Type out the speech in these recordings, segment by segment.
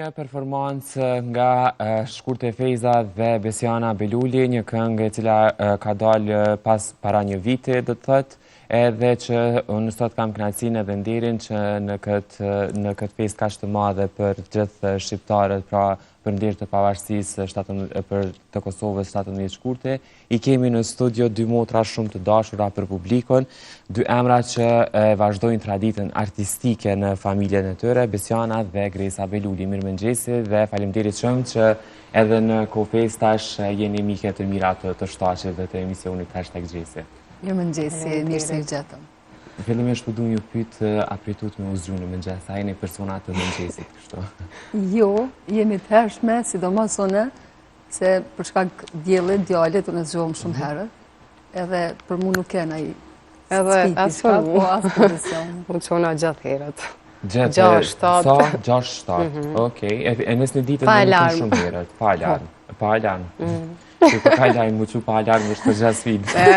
Performancë nga Shkurte Fejza dhe Besiana Beluli, një këngë e cila ka dalë pas para një viti, do të thëtë, edhe që unë sot kam kënaqësinë edhe nderin që në këtë festë kaq të madhe për gjithë shqiptarët, pra për nder të pavarësisë të Kosovës 17 Shkurte, i kemi në studio dy motra shumë të dashura për publikun, dy emra që vazhdojnë traditën artistike në familjen e tyre, Besiana dhe Gresa Beluli. Mirëmëngjesi dhe faleminderit shumë që edhe në Kofes tash jeni mike të mira të shtaqeve dhe të emisionit #Gjesi. Mirëmëngjesi, mirë se gjetëm. Fillimisht po duam ju pyet a pritut me uzru në mëngjes, a jeni persona të mëngjesit kështu? Jo, jemi të hershme, sidomos unë, se për shkak diellit, djalit unë zgjohem shumë herët, edhe për mua nuk ken ai. Edhe as për mua, as për Besion. Unë çona gjatë herët. Gjatë 6-7. Okej. E nësë në ditën pa në alarm. Shumë herët. Pa alarm. Pa alarm. Që ka alarm, mu që pa alarm është të gjas sfidë.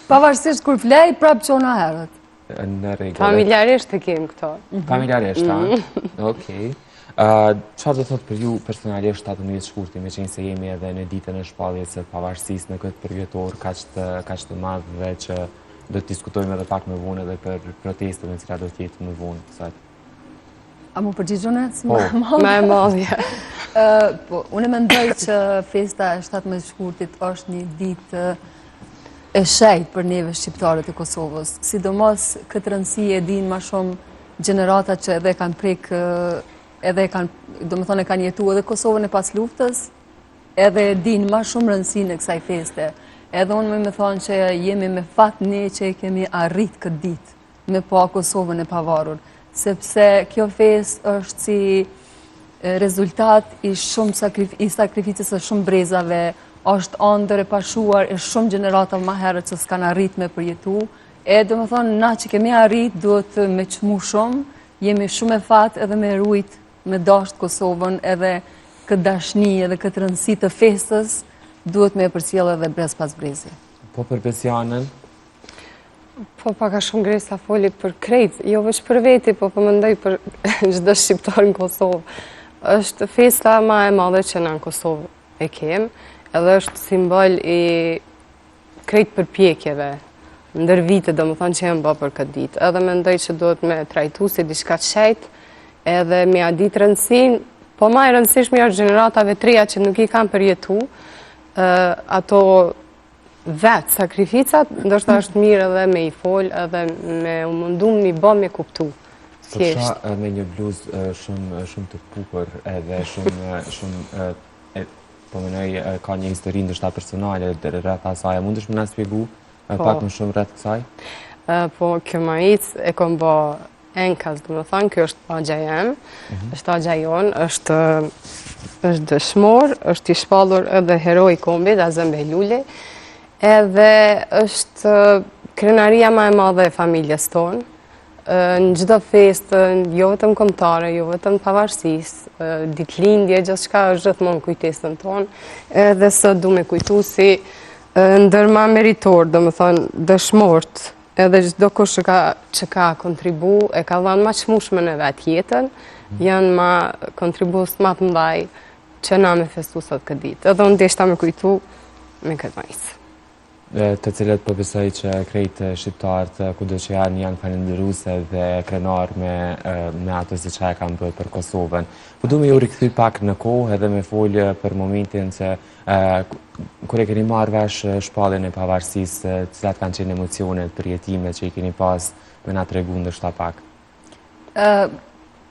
Pavarësisht kur flej, prapë çona herët. Në rregull. Familjarisht e kem këto. Familjarisht, a? Okej. Çfarë do thotë për ju personalisht 17 Shkurti, me qenë se jemi edhe në ditën e shpalljes së pavarësisë në këtë përvjetor kaq të madh dhe që do të diskutojmë edhe pak më vonë edhe për protestën e cila do të jetë më vonë sot. A mu përgjigjone? Po, me e madhja. Po, unë mendoj që festa e 17 Shkurtit është një ditë e shejt për neve shqiptarët e Kosovës. Sidomos këtë rëndësi e din ma shumë gjenerata që edhe kanë prek, edhe kanë, do më thonë e kanë jetu edhe Kosovën e pas luftës, edhe e din ma shumë rëndësinë e kësaj feste. Edhe unë me thonë që jemi me fat ne që kemi arrit këtë ditë me pa Kosovën e pavarur, sepse kjo fest është si rezultat i sakrificës e shumë brezave, është andër e pashuar e shumë gjenerata ma herët që s'kan arrit me përjetu, e do më thonë na që kemi arrit duhet me qmu shumë, jemi shumë e fat edhe me rujt me dasht Kosovën edhe këtë dashni edhe këtë rëndësi të festës, duhet me e përcjell edhe brez pas brezi. Po për Besianën? Po paka shumë Gresa foli për krejt, jo veç për veti, po mendoj për çdo shqiptar në Kosovë. Është festa ma e madhe që na në Kosovë e kem, edhe është simbol i krejt përpjekjeve, ndër vite do më thonë që jemë bë për këtë ditë. Edhe mendoj që duhet me trajtu si diçka të shejt, edhe me a ditë rëndësin, po ma e rëndësishme është gjeneratave treja që nuk i kam përjetu, ato vetë sakrificat, ndoshta është mirë edhe me i fol, edhe me u mundu me i bë me kuptu. Përsa me një bluzë shumë të bukur edhe shumë po menoj ka një histori ndoshta personale rreth asaj. Mundesh më na shpjegu pak më shumë rreth kësaj? Po kjo majic e kom bë enkas, do të thonë, kjo është agja jem, është agja jon, është dëshmor, është i shpallur edhe heroi kombit, Azem Beluli, edhe është krenaria ma e madhe e familjes tonë. Në gjitha festë, jo vetëm kombëtare, jo vetëm pavarësisë, ditëlindje, gjithçka është gjithmonë kujtesën tonë, edhe sot du me kujtu si ndërma meritor, do më thonë dëshmort, edhe çdo kush që ka kontribu, e ka dhënë ma çmueshme në vetë jetën, janë ma kontribues ma të mëdhaj që na me festu sot këtë ditë. Edhe unë deshta me kujtu me këtë majicë. Të cilët po besoj që krejt shqiptarët kudo që janë falendëruese dhe krenar me ato si që e kam bërë për Kosovën. Po du me ju rikthy pak në kohë edhe me folje për momentin që kur e keni marrë vesh shpalljen e pavarësisë, cilat kanë qenë emocionet, përjetimet që i keni pas, me na tregu ndoshta pak.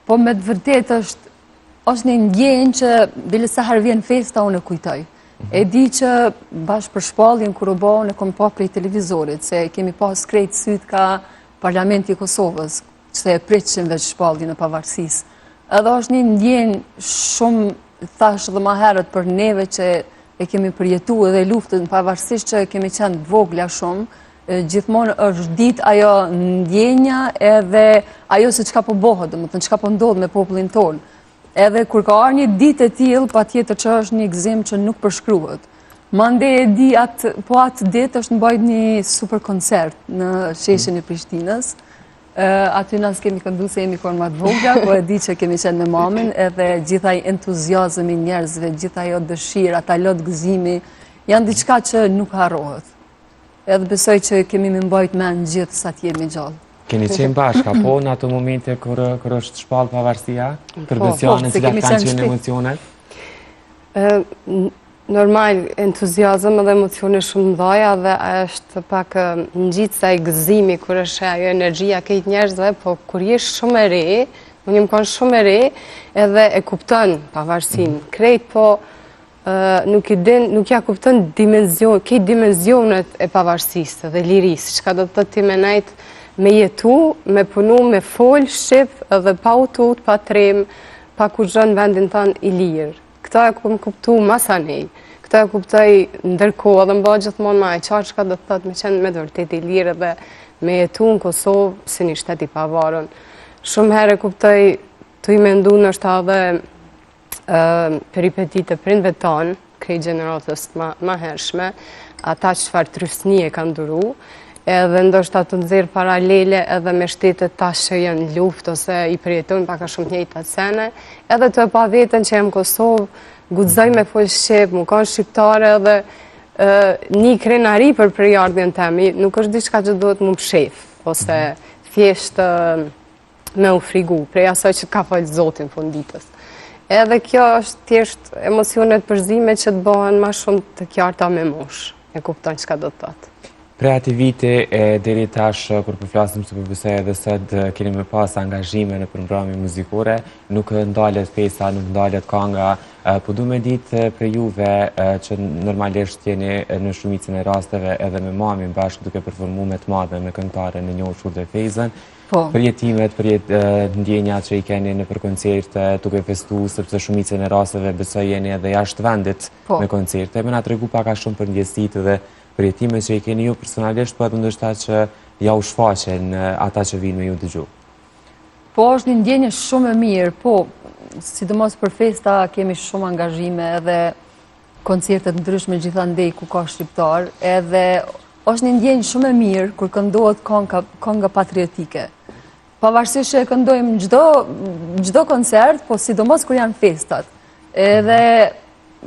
Po me të vërtet është një ndjenjë që bile sa herë vjen festa unë e kujtoj. E di që bashkë për shpalljen kur u bë unë kom pa prej televizorit, se kemi pas krejt syt ka Parlamenti i Kosovës, që e pritshim veç shpalljen e pavarësisë. Edhe është një ndjenjë shumë thash dhe ma herët për neve që e kemi përjetu edhe luftën pavarësisht që kemi qenë vogla shumë, gjithmonë është ditë ajo ndjenja edhe ajo se çka po bëhet, domethënë çka po ndodh me popullin tonë. Edhe kur ka arë një ditë e tillë, patjetër që është një gëzim që nuk përshkruhet. Mande e di atë ditë është mbajt një super koncert në sheshin e Prishtinës, Aty nësë kemi këndu se jemi konë matë vogla, po e di që kemi qenë me mamin, edhe gjithaj entuziazmi njerëzve, gjithaj o dëshirë, ata lot gëzimi, janë diçka që nuk harrohet. Edhe besoj që kemi më mbajt me në gjithë sa t'jemi gjallë. Keni qenë bashka, po në ato momente kër është shpallë pavarësia? Kër Besianën cilat kanë qenë emocionet? Normal, entuziazm edhe emocione shumë mdhaja dhe është pak ngjitse sa i gëzimi kur është ajo energjia këtë njerëzve, po kur jesh shumë e re, unë jam kanë shumë e re, edhe e kupton pavarësinë. Krejt po nuk ja kupton këtë dimenzionet e pavarësisë dhe lirisë, çka do të thotë ti me nejt me jetu, me punu, me fol, shqip, edhe pa utut, pa trem, pa kur gjën vendin tanë i lirë. Këta e kom kuptu masanej, këta e kuptaj ndërkohë dhe mba gjithmonë ma e qarë që ka do të thëtë me qenë me vërtet i lirë dhe me jetu në Kosovë si një shtet i pavarën. Shumë herë e kuptaj të i mendu në është edhe peripetit e prindve tanë, krej generatës ma hershme, ata qëfar trysni e kanë duru, edhe ndoshta të nëzirë paralele edhe me shtetet tash që janë luft ose i përjetojnë paka shumë njëjtë sene, edhe të e pa vetën që jem Kosovë, gudzoj me folë shqip, mu kanë shqiptare edhe një krenari për përjardhjen temi, nuk është diçka që duhet mu pshef, ose thjesht me u frigu, prej asaj që ka falë zotin funditës. Edhe kjo është thjesht emocionet përzime që të bëhen ma shumë të qarta me mosh, e kupton që ka do të thotë. Pre ati vite e deri tash, kur përflasim se përpësaj edhe sëtë, keni me pas angazhime në përmbrami muzikore, nuk ndalet festa, nuk ndalet kanga, po du me ditë për juve që normalisht jeni në shumicën e rasteve edhe me mamin bashkë duke performu me të madhe me këngëtare në njohur dhe fejzën, përjetimet, ndjenja që i keni në për koncerte, duke festu, sepse shumicën e rasteve besoj jeni edhe jashtë vendit me koncerte, me nga të regu paka shumë për ndjesit dhe përjetime që i keni ju personalisht, po edhe ndoshta që ja u shfaqen ata që vinë me ju dëgju. Po, është një ndjenjë shumë e mirë, po, sidomos për festa kemi shumë angazhime edhe koncertet ndryshme gjithandej ku ka shqiptar, edhe është një ndjenjë shumë e mirë kur këndohet kënga patriotike. Pavarësisht që e këndojmë çdo koncert, po sidomos kur janë festat. Edhe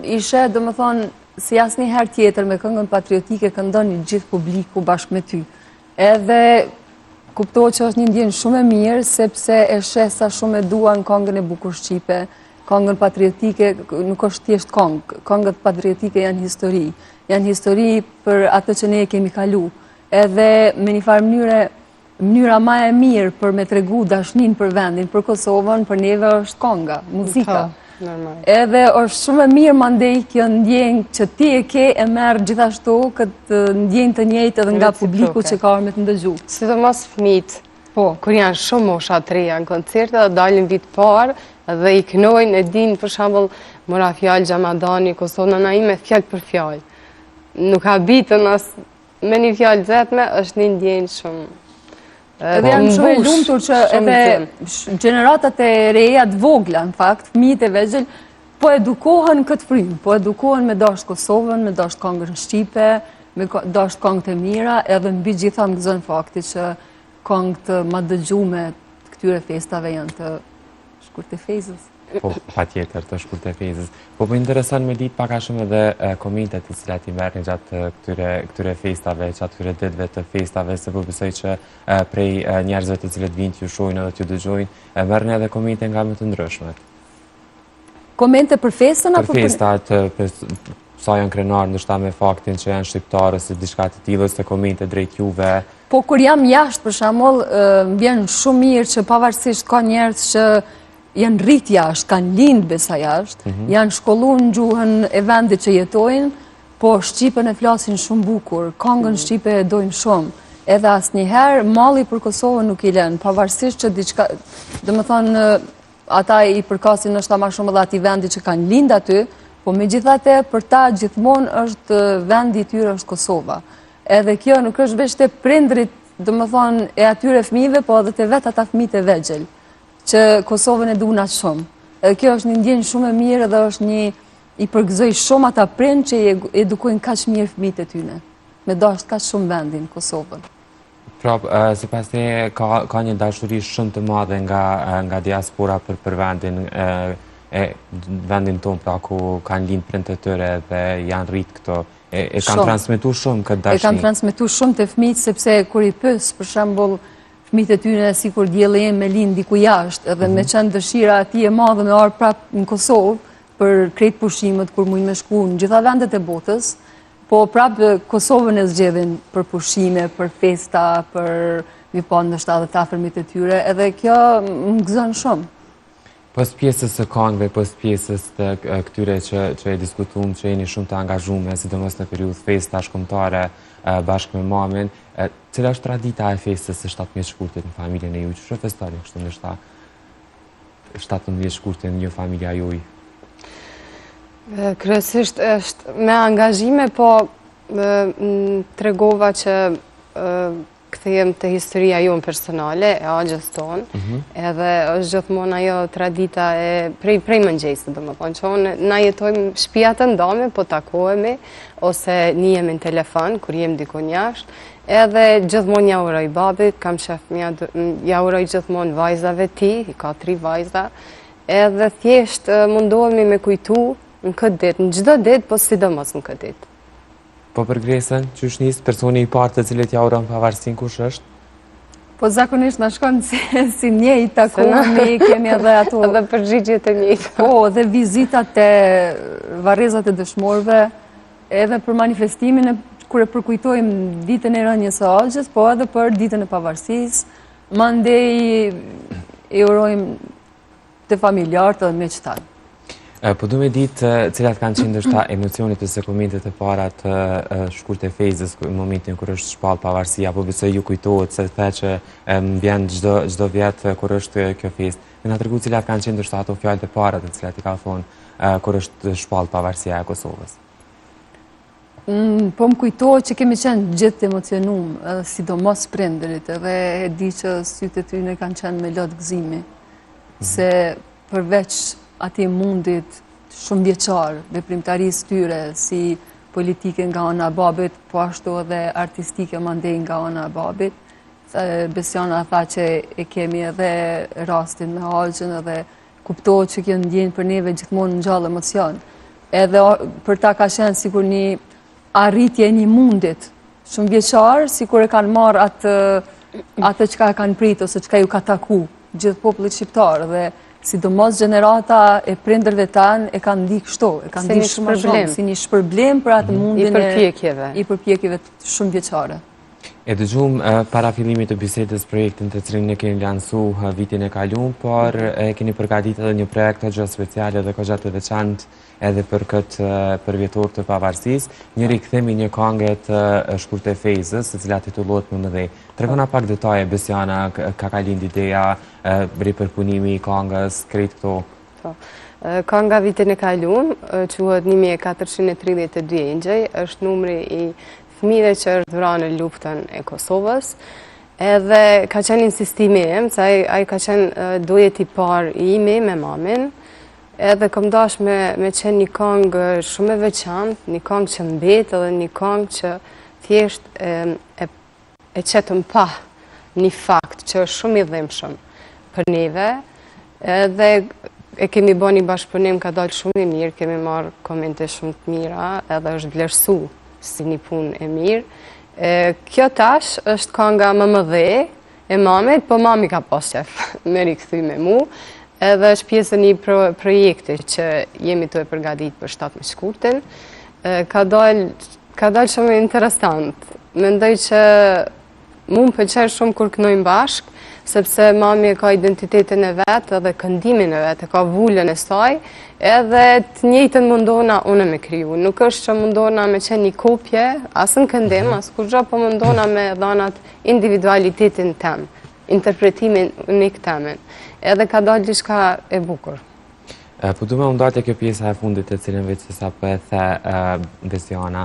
ishe, domethënë, si asnjë herë tjetër me këngën patriotike këndon një gjithë publiku bashkë me ty. Edhe kuptohet që është një ndjenjë shumë e mirë, sepse e sheh sa shumë e duan këngën e bukur shqipe, këngën patriotike nuk është thjesht këngë, këngët patriotike janë histori. Janë histori për atë që ne e kemi kalu. Edhe me një farë mënyra ma e mirë për me tregu dashnin për vendin, për Kosovën, për neve është kënga, muzika. Edhe është shumë e mirë mandej kjo ndjenjë që ti e ke e merë gjithashtu këtë ndjenjë të njëjtë edhe nga publiku që ka me të ndëgju. Sidomos fëmijët, kur janë shumë mosha të reja në koncerte dhe dalin vit parë dhe i kënojnë e din për shembull mora fjalë Xhamadani, Kosovë na ime fjalë për fjalë. Nuk habitën as me një fjalë zetme, është një ndjenjë shumë. Edhe janë shumë e lumtur që edhe gjeneratat e reja të vogla, në fakt, fëmijët e vegjël, po edukohen këtë frymë, po edukohen me dashtë Kosovën, me dashtë këngën shqipe, me dashtë këngët e mira, edhe mbi gjitha më gëzon fakti që këngët ma dëgjume të këtyre festave janë të shkurt e fejzës. Po, pa tjetër të shkurt e fejzës. Po, më interesan me ditë paka shumë edhe komentet të cilat i merë një gjatë këtyre festave, gjatë këtyre ditëve të festave, se po besoj që prej njerëzve të cilët vinë t'ju shojnë edhe t'ju dëgjojnë, merën edhe komente nga më të ndryshme. Komente për festën? Për festat, sa janë krenarë ndoshta me faktin që janë shqiptarë, ose diçka të tillë, ose komente drejt juve. Po, kur jam jashtë, për shembull, vjen shumë mirë që pavarësisht ka njerëz që janë rrit jashtë, kanë lindë besa jashtë, janë shkollu në gjuhën e vendit që jetojnë, po Shqipen e flasin shumë bukur, këngën Shqipe e dojnë shumë, edhe asnjëherë malli për Kosovën nuk i lënë, pavarësisht që diçka, domethënë ata i përkasin ndoshta më shumë edhe atij vendi që kanë lindë aty, po megjithatë për ta gjithmonë është vendi i tyre është Kosova. Edhe kjo nuk është vetëm te prindrit, domethënë e atyre fëmijëve, po edhe te vetë ata fëmijët e vegjël, që Kosovën e duan aq shumë. Edhe kjo është një ndjenjë shumë e mirë dhe është një i përgëzoj shumë ata prind që i edukojnë kaq mirë fëmijët e tyre, me dashur kaq shumë vendin Kosovën. Si pas ne, ka një dashuri shumë të madhe nga diaspora për vendin tonë, pra ku kanë lind prindët e tyre dhe janë rritë këto. E kanë transmetu shumë këtë dashni. E kanë transmetu shumë të fëmijët, sepse kur i pës, për shembull, fëmijët e tyre si kur djeli im me lind diku jashtë, edhe me qenë dëshira ati e madhe me arë prapë në Kosovë, për krejt pushimet, kur mujnë me shku në gjitha vendet e botës, po prapë Kosovën e zgjedhin për pushime, për festa, për mi pa në shtatë të afërmit e tyre, edhe kjo më gëzon shumë. Pos pjesës së këngëve, pos pjesës të këtyre që e diskutum, që jeni shumë të angazhume, sidomos në periudhë festa shkombëtare bashkë me mamin, cila është tradita e festës së 17 shkurtit në familjen e juaj? Çfarë festoni kështu në 17 shkurtit në një familja juaj? Kryesisht është me angazhime, po tregova që kthehem te historia jonë personale, e agjës tonë, edhe është gjithmonë ajo tradita e prej mëngjesit, domethënë që na jetojmë shtëpia të ndame, po takohemi ose nihemi në telefon kur jem diku jashtë, edhe gjithmonë ja uroj babit, kam shef ja uroj gjithmonë vajzave ti, i ka 3 vajza, edhe thjesht mundohemi me kujtu në këtë ditë, në çdo ditë, po sidomos në këtë ditë. Po për Gresën, qysh nisë personi i parë të cilët ja uron pavarësinë, kush është? Po zakonisht na shkon si njëjtë takohemi, kemi edhe ato edhe përgjigjet e njëjta. Po, dhe vizitat e varrezat e dëshmorëve, edhe për manifestimin kur e përkujtojmë ditën e rënies së Agjës, po edhe për ditën e pavarësisë, mandej e urojmë të familjarët dhe miqtarët. Po du me ditë cilat kanë qenë ndoshta emocionet ose komentet e para të shkurt e fejzës në momentin kur është shpall pavarësia, apo besoj ju kujtohet se the që më vjen çdo vit kur është kjo festë. Më na tregu cilat kanë qenë ndoshta ato fjalët e para të cilat i ka thonë kur është shpall pavarësia e Kosovës. Po më kujtohet që kemi qenë gjithë emocionuar, sidomos prindërit, edhe e di që sytë e tyre kanë qenë me lot gëzimi, se përveç ati mundit shumë vjeqar, veprimtarisë tyre, si politike nga ana e babit, po ashtu edhe artistike mandej nga ana e babit. Besiana tha që e kemi edhe rastin me Agjën, edhe kuptohet që kjo ndjenjë për neve gjithmonë në gjallë emocion. Edhe për ta ka qenë sikur një arritje një mundit shumë vjeqar, sikur e kanë marrë atë që ka kanë pritë, ose që ka ju ka taku gjithë popullit shqiptar, dhe sidomos gjenerata e prindërve tanë e kanë ndikë kështu, e kanë ndikë shumë shumë, si një shpërblim për atë mundin i përpjekjeve shumë vjeqare. E dëgjum para fillimit të bisedës projektin të cilin ne keni lansu vitin e kaluar, por keni përgatitur edhe një projekt të speciale dhe kogja të veçantë edhe për këtë përvjetor të pavarësisë. Njëri kthemi një këngë të shkurt e fejzës, e cila titullohet Më mëdhej. Tregona pak detaje, Besiana, ka lind ideja, ripërpunimi i këngës, krejt këto. Kënga vitin e kaluar quhet 1432 engjëj, është numri i fëmijëve që është vranë në luftën e Kosovës, edhe ka qenë insistimi im, se ai ka qenë duhet i parë imi me mamin, edhe kom dash me qenë një këngë shumë e veçantë, një këngë që mbet, edhe një këngë që thjesht e qetëm pa një fakt që është shumë i dhimbshëm për neve, edhe e kemi bërë një bashkëpunim, ka dalë shumë i mirë, kemi marrë komente shumë të mira, edhe është vlerësu si një punë e mirë. Kjo tash është kënga Më mëdhej e mamit, po mami ka pas qef me rikthy me mu, edhe është pjesë një projekti që jemi të e përgatit për 17 shkurtin. Ka dalë shumë interesant. Mendoj që mu më pëlqen shumë kur kënojmë bashkë, sepse mami ka identitetin e vetë edhe këndimin e vetë, ka vullën e saj, edhe të njëjtën mundona unë me kriju. Nuk është që mundona me qenë një kopje, asë në këndim, asë kur gjo, po mundona me dhanat individualitetin tem, interpretimin unik temin. Edhe ka dalë diçka e bukur. Po du me undate kjo pjesa e fundit e cilën veç sa për e the Besiana,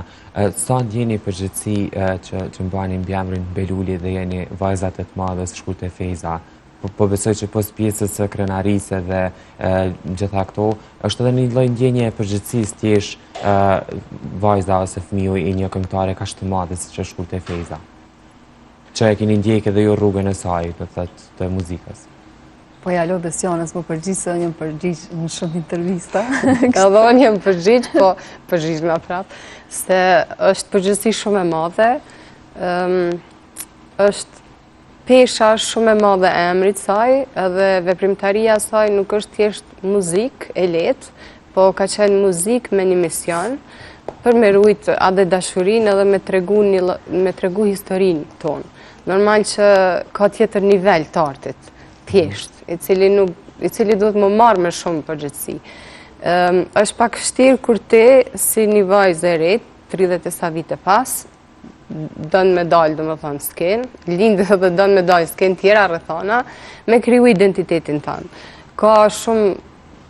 sa ndjeni përgjithësi që mbani mbjemrin Beluli dhe jeni vajzat e të madhës shkurt e fejza, po besoj që pos pjesës së krenarisë dhe gjitha këto, është edhe një lloj ndjenje e përgjithësisë t'jesh vajza ose fëmiu i një këngëtare kaq të madhe siç është shkurt e fejza? që e keni ndjekë edhe jo rrugën e saj, do thot, të muzikës? Po ja lo Besionës, më përgjithë, një përgjithë në shumë intervista. Ka dhe unë jem përgjithë, po përgjithë nga prapë, se është përgjithësi shumë e madhe, është pesha shumë e madhe e emrit saj, edhe veprimtaria saj nuk është thjesht muzik e letë, po ka qenë muzik me një mision, për me rujt adhe dashurin edhe me tregu historin tonë. Normal që ka tjetër nivel të artit, thjesht, i cili duhet më marrë me shumë përgjithësi. Është pak vështirë kur ti, si një vajzë e re, 30 e sa vite pas, dënë me dalë, do më thonë, s'ken, lindë dhe dënë me dalë s'ken tjera rrethana, me kriju identitetin tanë. Ka shumë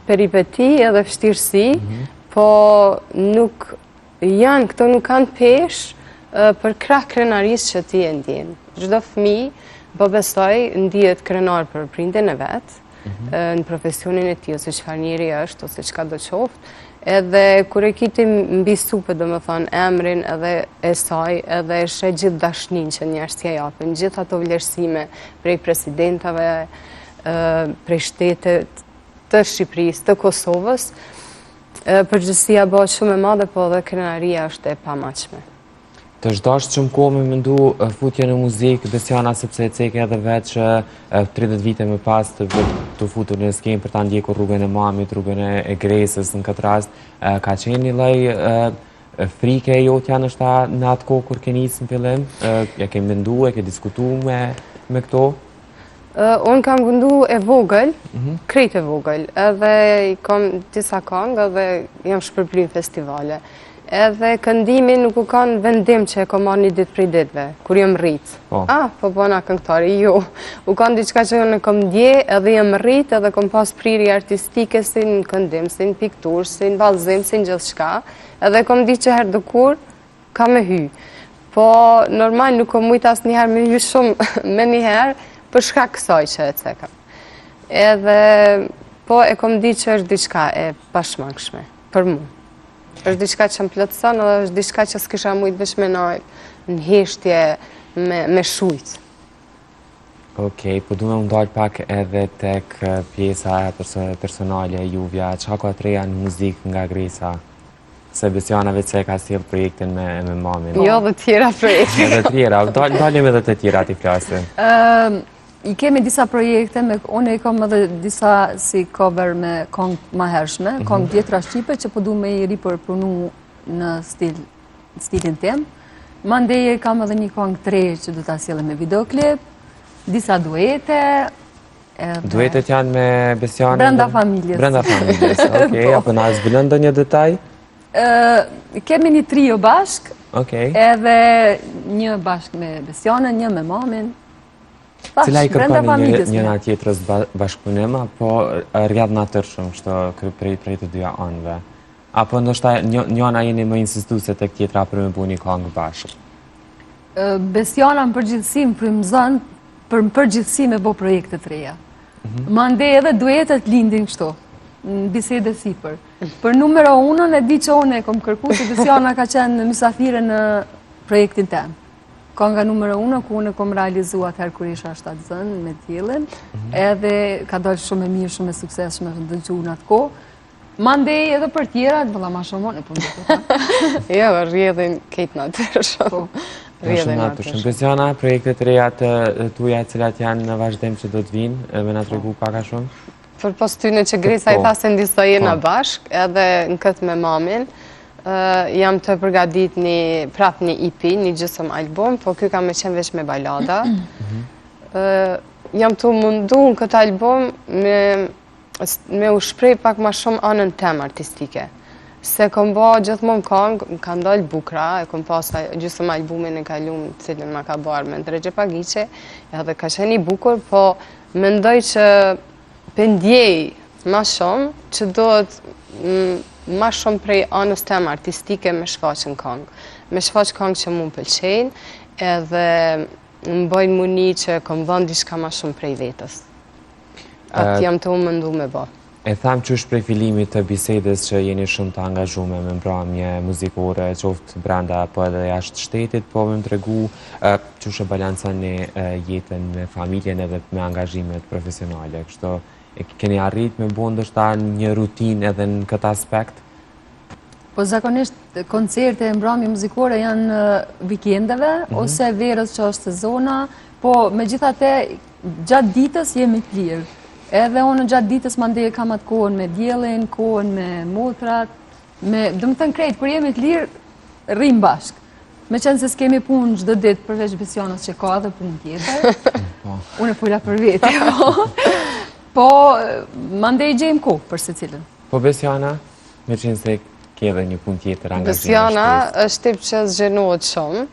peripeti edhe vështirësi, po nuk janë, këto nuk kanë peshë për krah krenarisë që ti e ndjenë. Çdo fëmijë, po besoj, ndihet krenar për prindin e vetë, në profesionin e tij, ose çfarë njeri është, ose çka do qoftë, edhe kur e kiti mbi supe, do më thonë, emrin edhe e saj, edhe e sheh gjithë dashnin që njerëzit ja japin, gjithë ato vlerësime prej presidentave, prej shtetet të Shqipërisë, të Kosovës, përgjithësia bëhet shumë e madhe, po edhe krenaria është e pamaqshme. Të zhdash që më kohë me mëndu futje në muzikë, Besiana, sepse e ceke edhe vetë që 30 vite më pas të futur në skenë për ta ndjekur rrugën e mamit, rrugën e gresës në këtë rast, ka qenë një lloj frike e jotja në atë kohë kur ke nisë në fillim? Ja ke mendu, e ke diskutu me këto? Unë kam këndu e vogël, krejt e vogël, edhe kam disa këngë edhe jam shpërbly në festivale. Edhe këndimi nuk u kanë vendim që e kom marrë një ditë prej ditëve, kur jem rritë. Po bëna këngëtari, jo. U kanë diçka që unë kom ndje, edhe jem rritë, edhe kom pas priri artistike si në këndim, si në piktur, si në vallëzim, si në gjithë shka. Edhe kom di që herë dëkur, ka me hy. Po, normal nuk kom mujtë asë njëherë me hy shumë me njëherë, për shka kësaj që e cekam. Edhe, po, e kom di që është diçka e pashmangshme, për mu. Është diçka që më plotëson, edhe është diçka që s'kisha mujtë veç me në heshtje me shujtë. Okej, po duhe më ndalë pak edhe tek pjesa personale e juvja. Qa ka të reja në muzikë nga Gresa? Se Besiana veç se ka sjellë projektin me mamin. Jo, dhe tjera projekte. Edhe tjera, dalim edhe të tjera t'i flasim. I kemi disa projekte, unë i kam edhe disa si cover me këngë ma hershme, këngë djetra Shqipe që po du me i ripërpunu në stilin tem. Mandeje kam edhe një këngë 3 që du t'a sjellë me videoklip, disa duete. Duetet janë me Besiana? Brenda familjes. Brenda familjes, okej, apo na zbulon ndonjë detaj? Kemi një trio bashk, edhe një bashk me Besiana, një me mamin. Cila i kërkoni njëna tjetrës bashkëpunim, apo rrjedh natyrshëm, kështu prej të dyja anëve? Apo ndoshta njëna jeni më insistuese tek tjetra për me bu një këngë bashkë? Besiana në përgjithësi më frymëzon për përgjithësi me bo projekte të reja. Mandej edhe duetet lindin kështu, në bisede sipër. Për numero 1 e di që unë e kom kërku që Besiana ka qenë mysafire në projektin tem. Kënga numero 1, ku unë e kom realizuar atëherë kur isha 7 zënë me tjellin, edhe ka dalë shumë e mirë, shumë e suksesshme të dëgju në atë kohë. Mandej edhe për tjera, vëlla ma shumë e po më të ta. Jo, rrjedhin kejt natyrshëm. Rrjedhin natyrshëm. Besiana, projektet reja të tuja cilat janë në vazhdim që do të vinë, me na tregu pak a shumë? Për pas tyne që Gresa i tha se ndisa jena bashk, edhe në këtë me mamin, jam të përgadit një EP, një gjysëm album, po kjo kam me qenë veç me balada. Jam të mundu në këtë album me u shprej pak ma shumë anën tem artistike. Se kom ba gjithmon këngë, më ka ndalë bukra, e kom pas gjysëm albumin e kalum cilën ma ka barë me Ndregje Pagiqe, edhe ka qenë i bukur, po mendoj që pendjej ma shumë, që do të ma shumë prej anës tem artistike me shfaqën këngë. Me shfaqë këngë që mu më pëlqenjë, edhe më bëjnë muni që kom vënd diçka ma shumë prej vetës. Atë jam të u mëndu me bo. E tham që është prej filimit të bisedës që jeni shumë të angazhume me mbrëmje muzikore, qoftë brenda apo edhe jashtë shtetit, po më tregu që është balanconi jetën me familjen edhe me angazhimet profesionale. Kështu keni arrit me bën ndoshta një rutinë edhe në këtë aspekt? Po zakonisht koncerte e mbrëmje muzikore janë vikendeve ose verës që është sezona, po megjithatë gjatë ditës jemi të lirë. Edhe unë gjatë ditës mandej kam atë kohën me diellin, kohën me motrat, do të thënë krejt, kur jemi të lirë, rrim bashkë. Me qenë se s'kemi punë çdo ditë përveç Besionës që ka edhe punë tjetër. Unë e fola për vete. Po mandej gjejmë kohë për secilin. Po Besiana, me qenë se ke edhe një punë tjetër angazhime. Besiana është tip që zgjenohet shumë,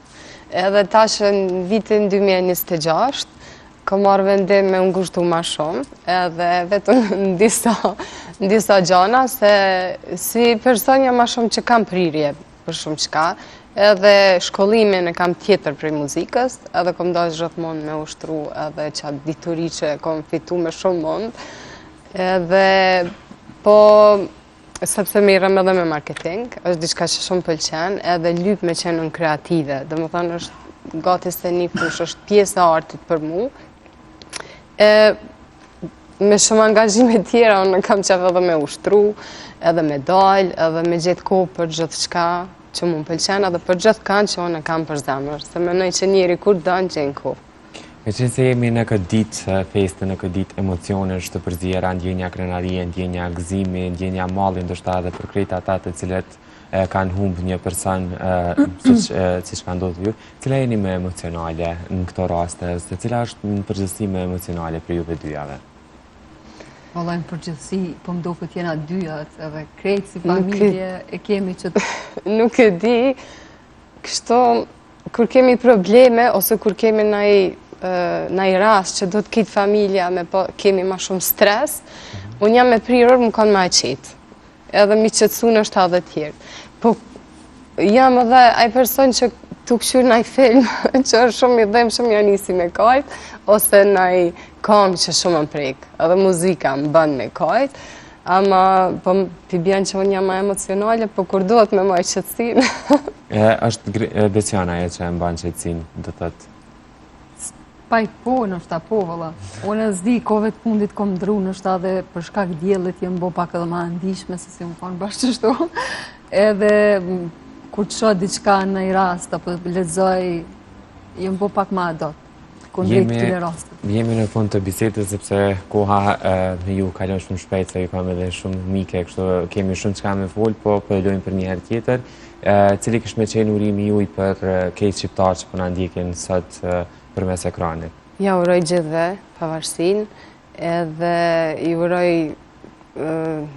edhe tash në vitin 2026 kam marrë vendim me ngushtu ma shumë, edhe vetëm në disa gjana, se si personja ma shumë që kam prirje për shumë qka, edhe shkollimin e kam tjetër prej muzikës, edhe kom dash gjithmonë me ushtru edhe qatë dituri që kom fitu me shumë mund, edhe po sepse mirëm edhe me marketing, është diçka që shumë pëlqen, edhe lyp me qenë në kreative, dhe më thënë është gati se një fush, është pjesë e artit për mu, me shumë angazhime tjera, unë kam qef edhe me ushtru, edhe me dal, edhe me gjetë kohë për gjithë qka që mu më pëlqen, edhe për gjithë kanë që unë kam për zemër, se menoj që njeri kur dënë gjenë kohë. Me qenë se jemi në këtë ditë feste, në këtë ditë emocionesh të përzjera, ndjenja krenarie, ndjenja gëzimi, ndjenja malli, ndoshta edhe për krejt ata të cilët kanë humbë një person siç ka ndodhur ju. Cila jeni më emocionale në këto raste, se cila është në përgjithësi më emocionale për juve dyjave? Valla në përgjithësi, po më duket jena dyjat, edhe krejt si familje e kemi që Nuk e di, kështu, kur kemi probleme, ose kur kemi ndaj rast që do të kitë familja, kemi ma shumë stres, unë jam me prirur, më kanë ma e qitë. Edhe mi qëtësun është edhe tjerë. Po jam edhe aj person që të këshur naj film, që është shumë i dhem, shumë janë nisi me kajt, ose naj kam që shumë më prek, edhe muzika më bën me kajt, ama po pi bjen që unë jam ma emocionale, po kur duhet me maj qëtësin. është Besiana e që e mban qëtësin, do të tëtë? Pajt po, nështë po, vëlla. Unë e zdi, kove të fundit kom ndru, nështë dhe për shkak djellit jem bo pak edhe ma ndishme, se si më konë bashkë qështu. Edhe kur të shoh diçka në i rast, apo lexoj, jem bo pak ma adot. Kundrejt këtile rastet. Jemi në fund të bisedës, sepse koha me ju kalon shumë shpejt, se ju kam edhe shumë mike, kështu kemi shumë çka me fol, po lojmë për një herë tjetër. Cili kështë me qenë urimi juj për kejt shqiptarë që po na ndjekin sot përmes ekranit? Ja uroj gjithve pavarësinë, edhe i uroj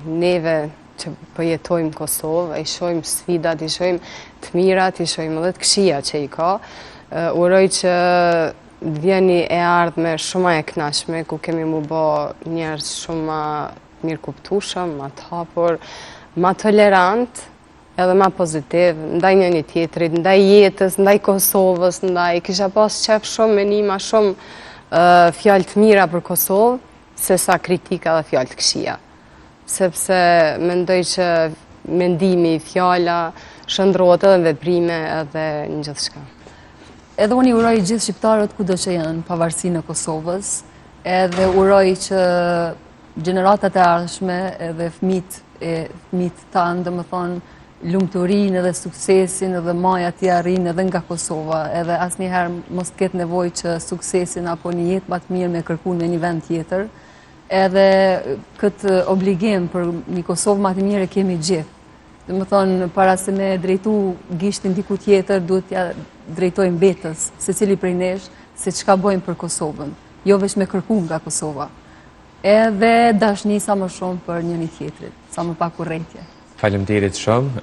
neve që po jetojmë Kosovë, i shohim sfidat, i shohim të mirat, i shohim edhe të këqija që i ka. Uroj që të vjeni e ardhme shumë e kënaqshme, ku kemi mu bë njerëz shumë ma mirë kuptueshëm, ma të hapur, ma tolerant, edhe ma pozitiv, ndaj njëri tjetrit, ndaj jetës, ndaj Kosovës, kisha pas qef shumë me një ma shumë fjalë të mira për Kosovë, se sa kritika dhe fjalë të këqija. Sepse mendoj që mendimi, fjala, shëndrohet edhe në veprime edhe në gjithë shka. Edhe unë i uroj gjithë shqiptarët kudo që janë pavarësinë e Kosovës, edhe uroj që gjeneratat e ardhshme edhe fëmijët tanë, dhe më thonë, lumëturin edhe suksesin edhe maja t'i arrin edhe nga Kosova, edhe asnjëherë mos ketë nevojë që suksesin apo një jetë më të mirë me kërku në një vend tjetër, edhe këtë obligim për një Kosovë më të mirë kemi gjithë. Dhe më thonë, para se me drejtu gishtin diku tjetër, duhet t'ja drejtojmë vetës, se cili prej nesh, se çka bojmë për Kosovën, jo veç me kërku nga Kosova. Edhe dashni sa më shumë për njëri tjetrit, sa më pak urrëtie. Faleminderit shumë.